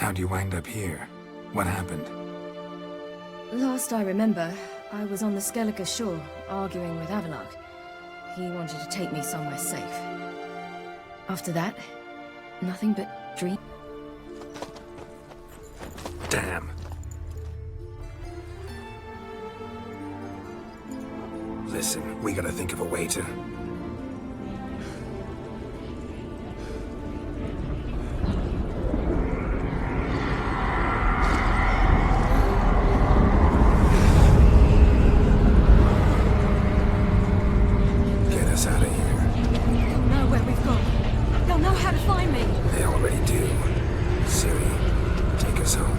How'd you wind up here? What happened? Last I remember, I was on the Skellige shore, arguing with Avallac'h. He wanted to take me somewhere safe. After that, nothing but dream. Damn. Listen, we gotta think of a way to... get us out of here. They'll know where we've gone. They'll know how to find me. They already do. Ciri, take us home.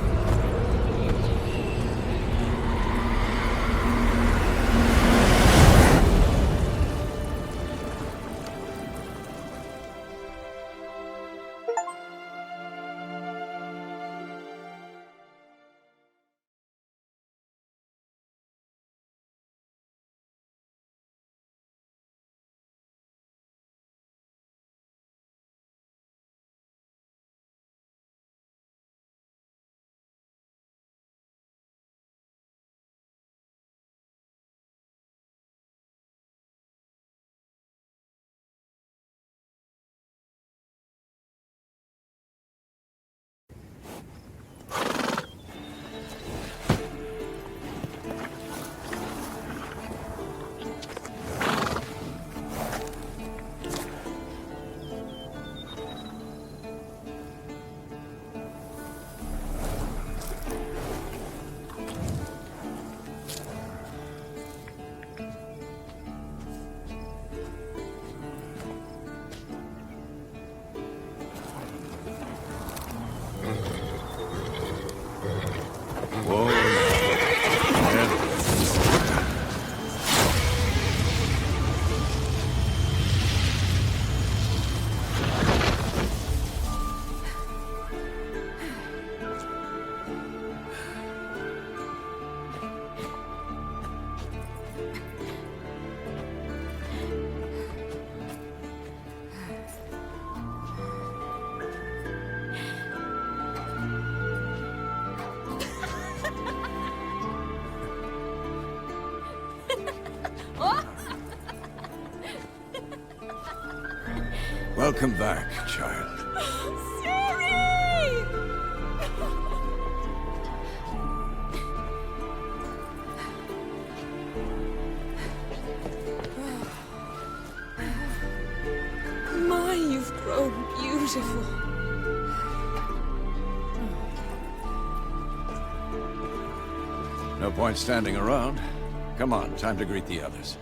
Welcome back, child. My, you've grown beautiful. No point standing around. Come on, time to greet the others.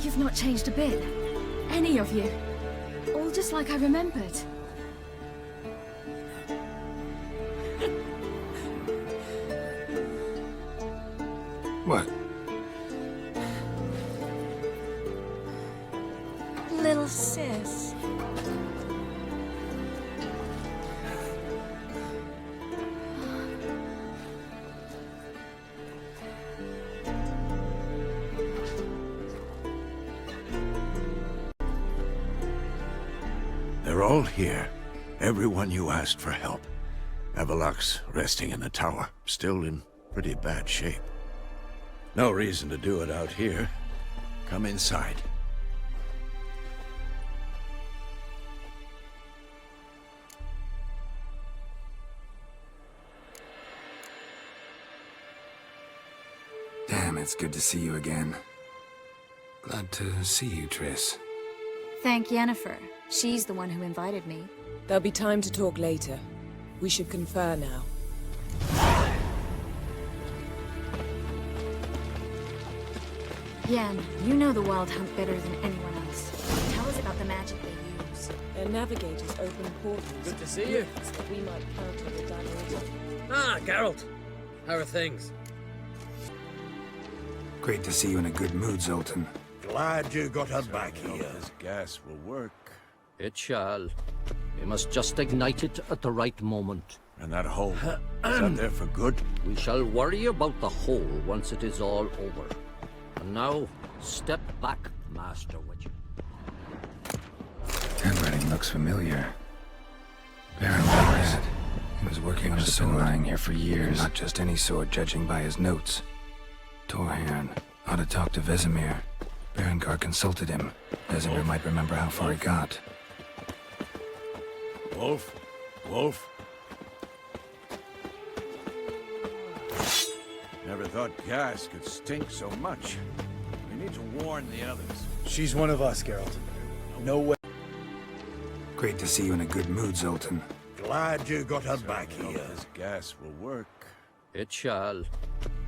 You've not changed a bit. Any of you. All just like I remembered. What? Little sis. They're all here. Everyone you asked for help. Avallac'h's resting in the tower, still in pretty bad shape. No reason to do it out here. Come inside. Damn, it's good to see you again. Glad to see you, Triss. Thank Yennefer. She's the one who invited me. There'll be time to talk later. We should confer now. Yen, you know the Wild Hunt better than anyone else. Tell us about the magic they use. Their navigators open portals. Good to see you. So that we might counter the damage. Ah, Geralt. How are things? Great to see you in a good mood, Zoltan. Glad you got her back Hope here. this gas will work. It shall. We must just ignite it at the right moment. And that hole, is that there for good? We shall worry about the hole once it is all over. And now, step back, Master Witcher. Handwriting looks familiar. Baron Conrad. was working on a sword lying here for years. Not just any sword, judging by his notes. Torhan ought to talk to Vesemir. Berengar consulted him. Vesemir might remember how far he got. Wolf? Wolf? Never thought gas could stink so much. We need to warn the others. She's one of us, Geralt. No way. Great to see you in a good mood, Zoltan. Glad you got her back Hope here. this gas will work. It shall.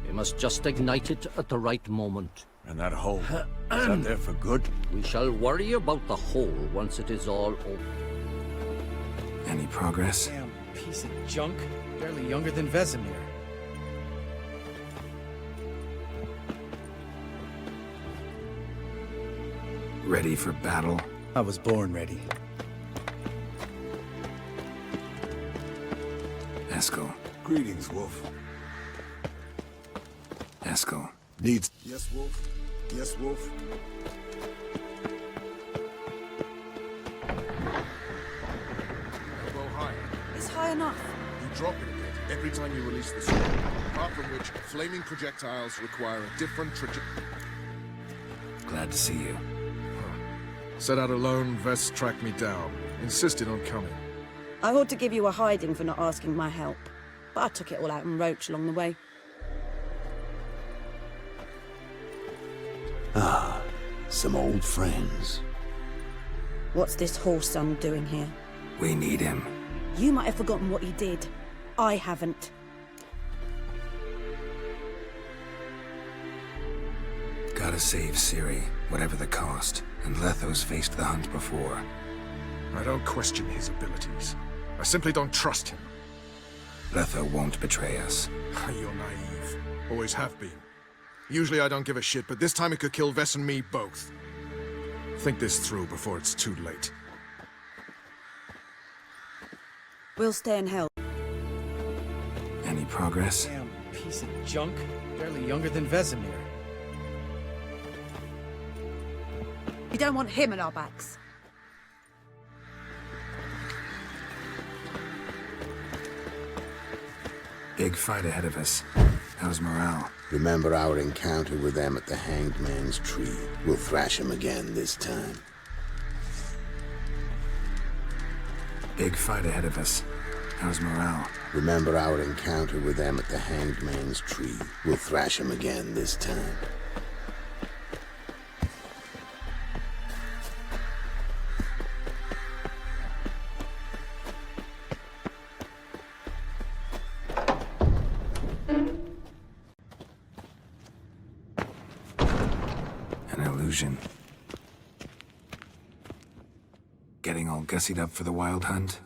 We must just ignite it at the right moment. And that hole, is that there for good? We shall worry about the hole once it is all over. Any progress? Damn piece of junk. Barely younger than Vesemir. Ready for battle? I was born ready. Eskel. Greetings, Wolf. Eskel. Needs... Yes, Wolf. Yes, Wolf. Elbow higher. It's high enough. You drop it a bit every time you release the sword. Apart from which, flaming projectiles require a different trajectory. Glad to see you. Set out alone, Vest tracked me down. Insisted on coming. I ought to give you a hiding for not asking my help, but I took it all out in Roach along the way. Ah, some old friends. What's this horse son doing here? We need him. You might have forgotten what he did. I haven't. Gotta save Ciri, whatever the cost. And Letho's faced the hunt before. I don't question his abilities. I simply don't trust him. Letho won't betray us. You're naive. Always have been. Usually I don't give a shit, but this time it could kill Vess and me both. Think this through before it's too late. We'll stay and help. Any progress? Damn piece of junk. Barely younger than Vesemir. We don't want him at our backs. Big fight ahead of us. How's morale? Remember our encounter with them at the Hanged Man's Tree. We'll thrash him again this time. Big fight ahead of us. How's morale? Remember our encounter with them at the Hanged Man's Tree. We'll thrash him again this time. An illusion. Getting all gussied up for the wild hunt?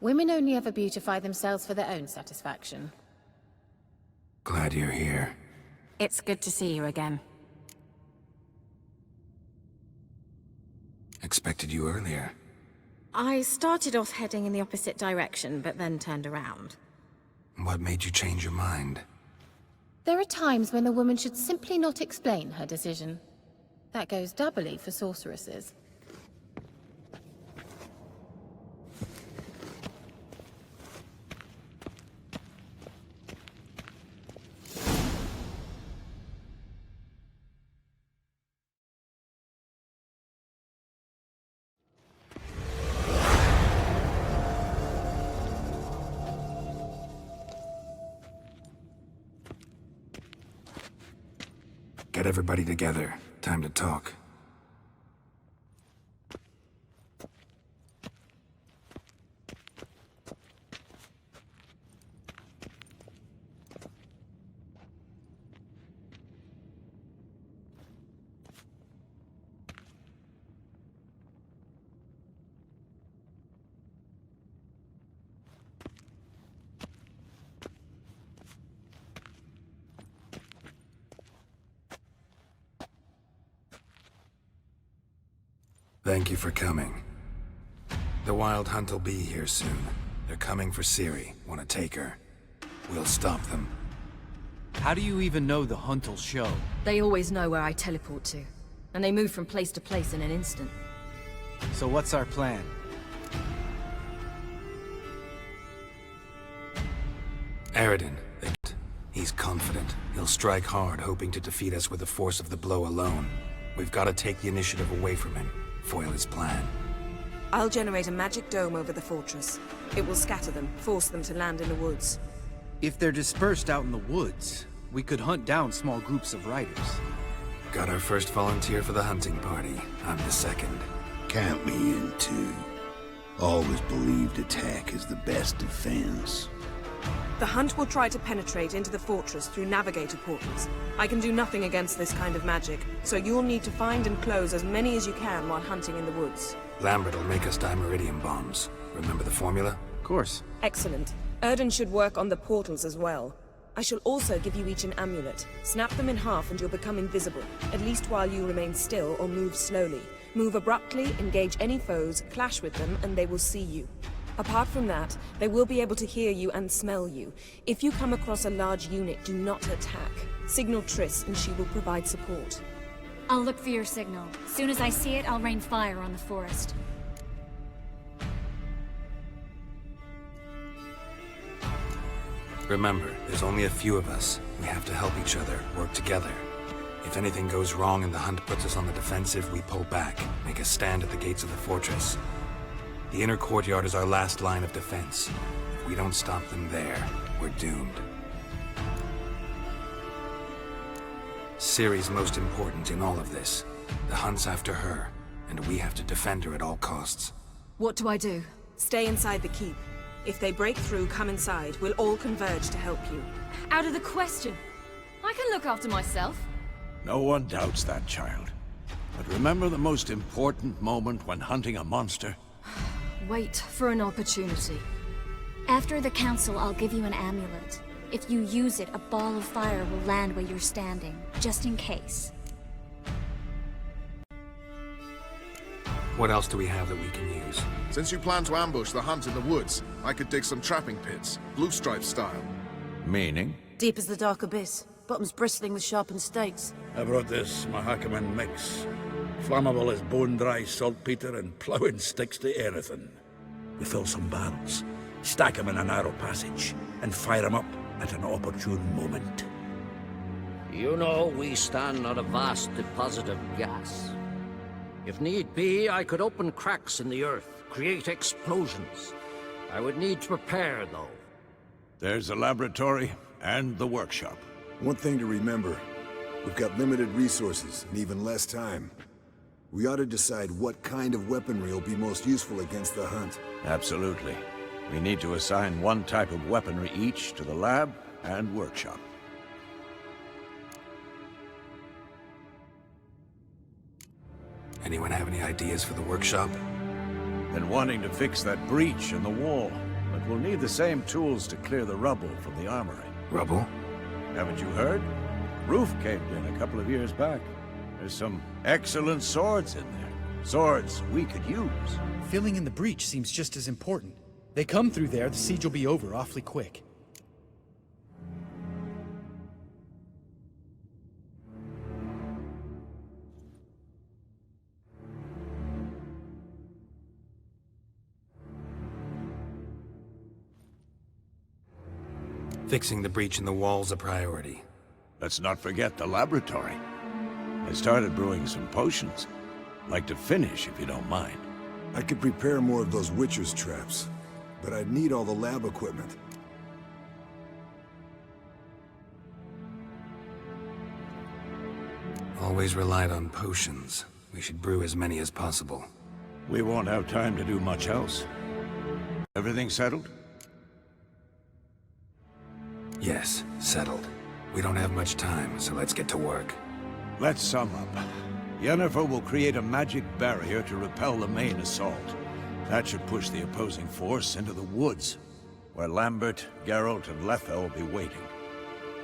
Women only ever beautify themselves for their own satisfaction. Glad you're here. It's good to see you again. Expected you earlier. I started off heading in the opposite direction, but then turned around. What made you change your mind? There are times when a woman should simply not explain her decision. That goes doubly for sorceresses. Get everybody together. Time to talk. Thank you for coming. The Wild Hunt will be here soon. They're coming for Ciri. Want to take her. We'll stop them. How do you even know the hunt'll show? They always know where I teleport to. And they move from place to place in an instant. So what's our plan? Aradin. He's confident. He'll strike hard, hoping to defeat us with the force of the blow alone. We've got to take the initiative away from him, foil his plan. I'll generate a magic dome over the fortress. It will scatter them, force them to land in the woods. If they're dispersed out in the woods, we could hunt down small groups of riders. Got our first volunteer for the hunting party. I'm the second. Count me in too. Always believed attack is the best defense. The hunt will try to penetrate into the fortress through navigator portals. I can do nothing against this kind of magic, so you'll need to find and close as many as you can while hunting in the woods. Lambert will make us dimeridium bombs. Remember the formula? Of course. Excellent. Erden should work on the portals as well. I shall also give you each an amulet. Snap them in half and you'll become invisible, at least while you remain still or move slowly. Move abruptly, engage any foes, clash with them, and they will see you. Apart from that, they will be able to hear you and smell you. If you come across a large unit, do not attack. Signal Triss and she will provide support. I'll look for your signal. Soon as I see it, I'll rain fire on the forest. Remember, there's only a few of us. We have to help each other, work together. If anything goes wrong and the hunt puts us on the defensive, we pull back, make a stand at the gates of the fortress. The inner courtyard is our last line of defense. If we don't stop them there, we're doomed. Ciri's most important in all of this. The hunt's after her, and we have to defend her at all costs. What do I do? Stay inside the keep. If they break through, come inside. We'll all converge to help you. Out of the question. I can look after myself. No one doubts that, child. But remember the most important moment when hunting a monster? Wait for an opportunity. After the council, I'll give you an amulet. If you use it, a ball of fire will land where you're standing, just in case. What else do we have that we can use? Since you plan to ambush the hunt in the woods, I could dig some trapping pits, blue stripe style. Meaning? Deep as the dark abyss, bottoms bristling with sharpened stakes. I brought this Mahakaman mix. Flammable as bone-dry saltpeter and ploughing sticks to anything. We fill some barrels, stack them in a narrow passage, and fire them up at an opportune moment. You know, we stand on a vast deposit of gas. If need be, I could open cracks in the earth, create explosions. I would need to prepare, though. There's the laboratory and the workshop. One thing to remember, we've got limited resources and even less time. We ought to decide what kind of weaponry will be most useful against the hunt. Absolutely. We need to assign one type of weaponry each to the lab and workshop. Anyone have any ideas for the workshop? Been wanting to fix that breach in the wall, but we'll need the same tools to clear the rubble from the armory. Rubble? Haven't you heard? Roof caved in a couple of years back. There's some excellent swords in there. Swords we could use. Filling in the breach seems just as important. They come through there, the siege will be over awfully quick. Fixing the breach in the wall's a priority. Let's not forget the laboratory. I started brewing some potions. Like to finish, if you don't mind. I could prepare more of those Witcher's traps, but I'd need all the lab equipment. Always relied on potions. We should brew as many as possible. We won't have time to do much else. Everything settled? Yes, settled. We don't have much time, so let's get to work. Let's sum up. Yennefer will create a magic barrier to repel the main assault. That should push the opposing force into the woods, where Lambert, Geralt, and Letha will be waiting.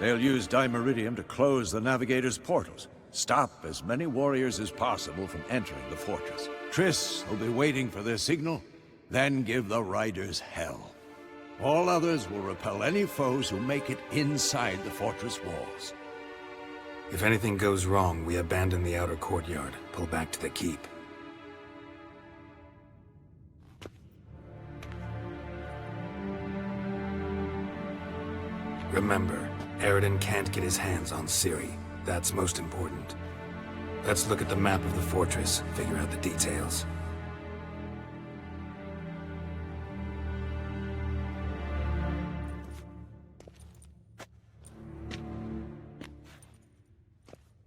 They'll use Dimeridium to close the Navigator's portals, stop as many warriors as possible from entering the fortress. Triss will be waiting for their signal, then give the riders hell. All others will repel any foes who make it inside the fortress walls. If anything goes wrong, we abandon the outer courtyard, pull back to the keep. Remember, Eridan can't get his hands on Ciri. That's most important. Let's look at the map of the fortress, figure out the details.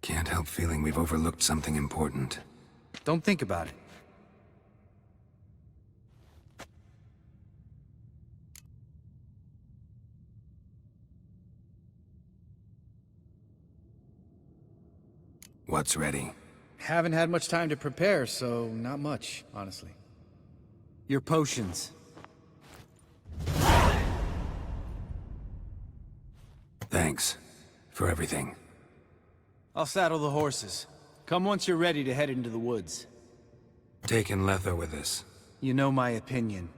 Can't help feeling we've overlooked something important. Don't think about it. What's ready? Haven't had much time to prepare, so not much, honestly. Your potions. Thanks for everything. I'll saddle the horses. Come once you're ready to head into the woods. Taking Letho with us. You know my opinion.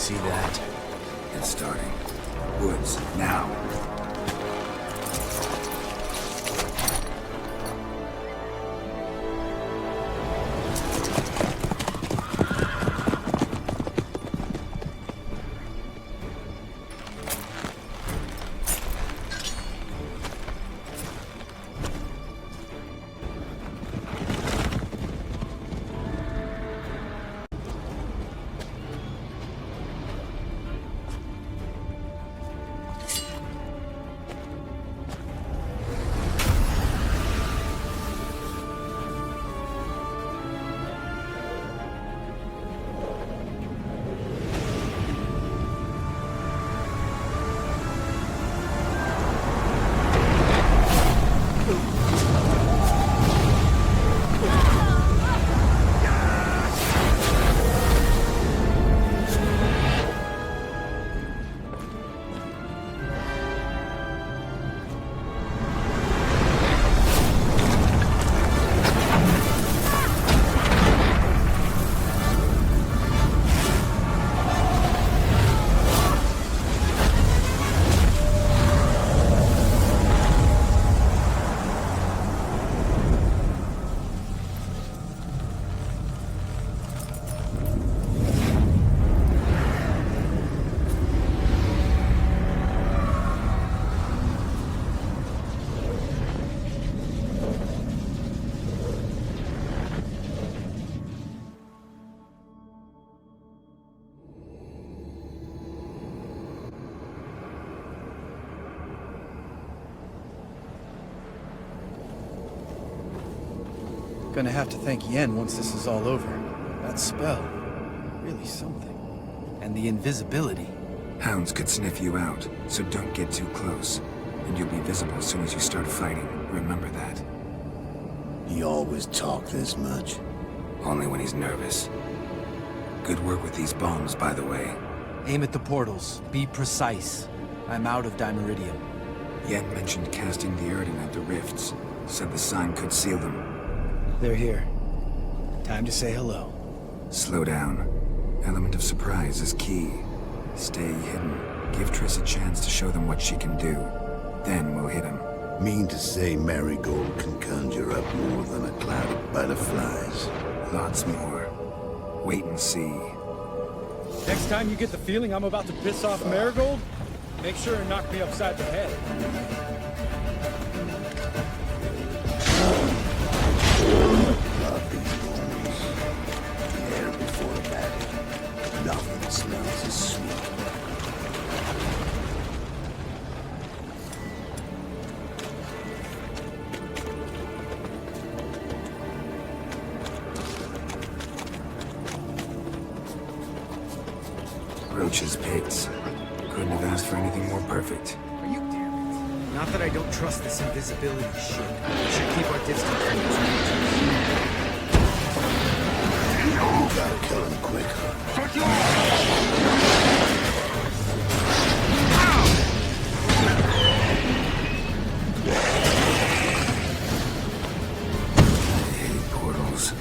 See that? It's starting. Woods, now. Gonna have to thank Yen once this is all over. That spell, really something. And the invisibility. Hounds could sniff you out, so don't get too close. And you'll be visible as soon as you start fighting. Remember that. He always talk this much? Only when he's nervous. Good work with these bombs, by the way. Aim at the portals. Be precise. I'm out of Dimeridium. Yen mentioned casting the Erden at the rifts. Said the sign could seal them. They're here. Time to say hello. Slow down. Element of surprise is key. Stay hidden. Give Triss a chance to show them what she can do. Then we'll hit him. Mean to say Marigold can conjure up more than a cloud of butterflies? Lots more. Wait and see. Next time you get the feeling I'm about to piss off Marigold, make sure and knock me upside the head. Love these mornings. The air before battle. Nothing smells as sweet. Roach's pigs. Couldn't have asked for anything more perfect. Are you damn it? Not that I don't trust this invisibility shit. We should keep our distance from You gotta kill him quick. I hate portals.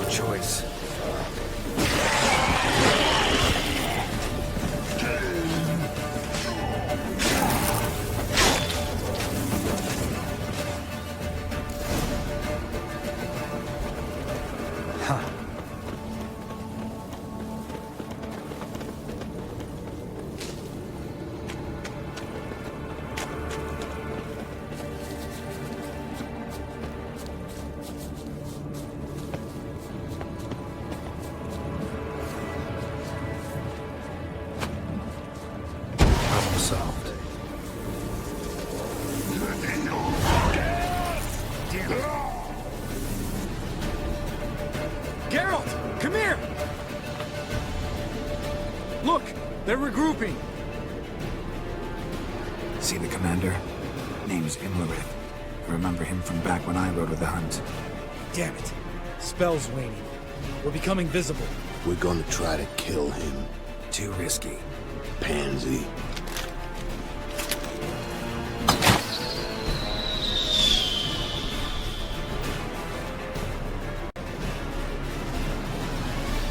Choice. Solved. Geralt! Come here! Look! They're regrouping! See the commander? Name's Imlerith. Remember him from back when I rode with the Hunt. Damn it. Spell's waning. We're becoming visible. We're gonna try to kill him. Too risky. Pansy.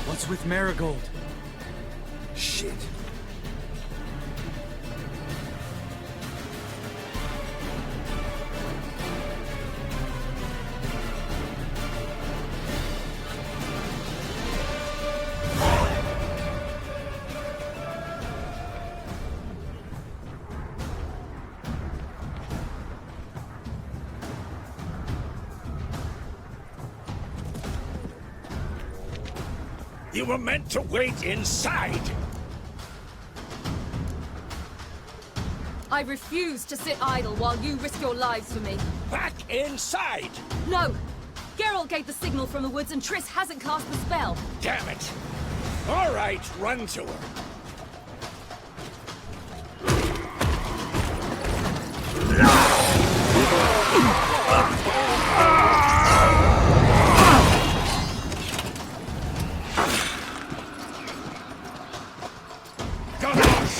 What's with Marigold? Shit. You were meant to wait inside! I refuse to sit idle while you risk your lives for me. Back inside! No! Geralt gave the signal from the woods and Triss hasn't cast the spell. Damn it! All right, run to her.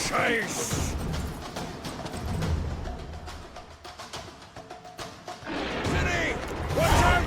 Chase! City! Watch out!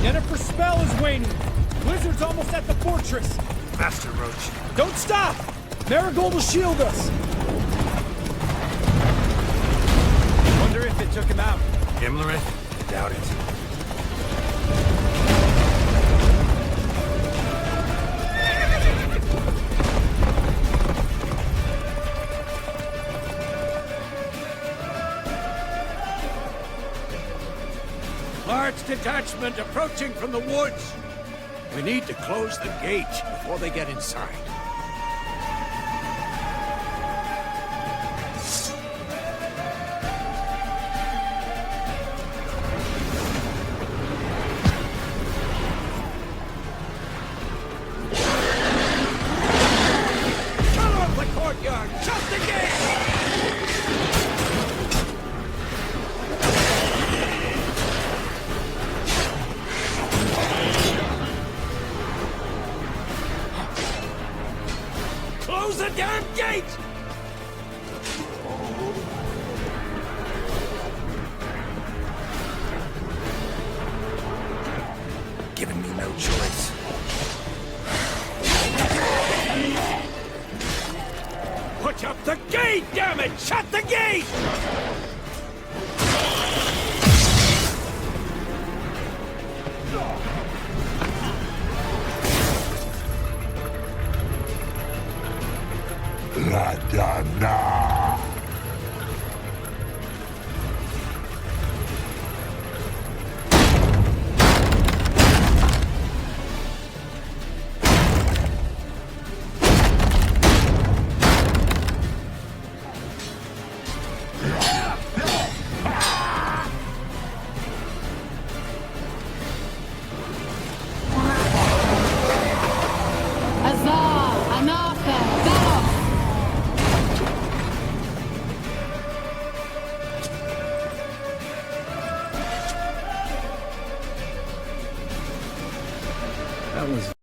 Yennefer's spell is waning. Blizzard's almost at the fortress. Faster, Roach. Don't stop! Marigold will shield us. Wonder if it took him out. Imlerith? Doubt it. Large detachment approaching from the woods. We need to close the gate before they get inside. Color up the courtyard! Shut the gate! Close the damn gate! Giving me no choice. Put up the gate, damn it! Shut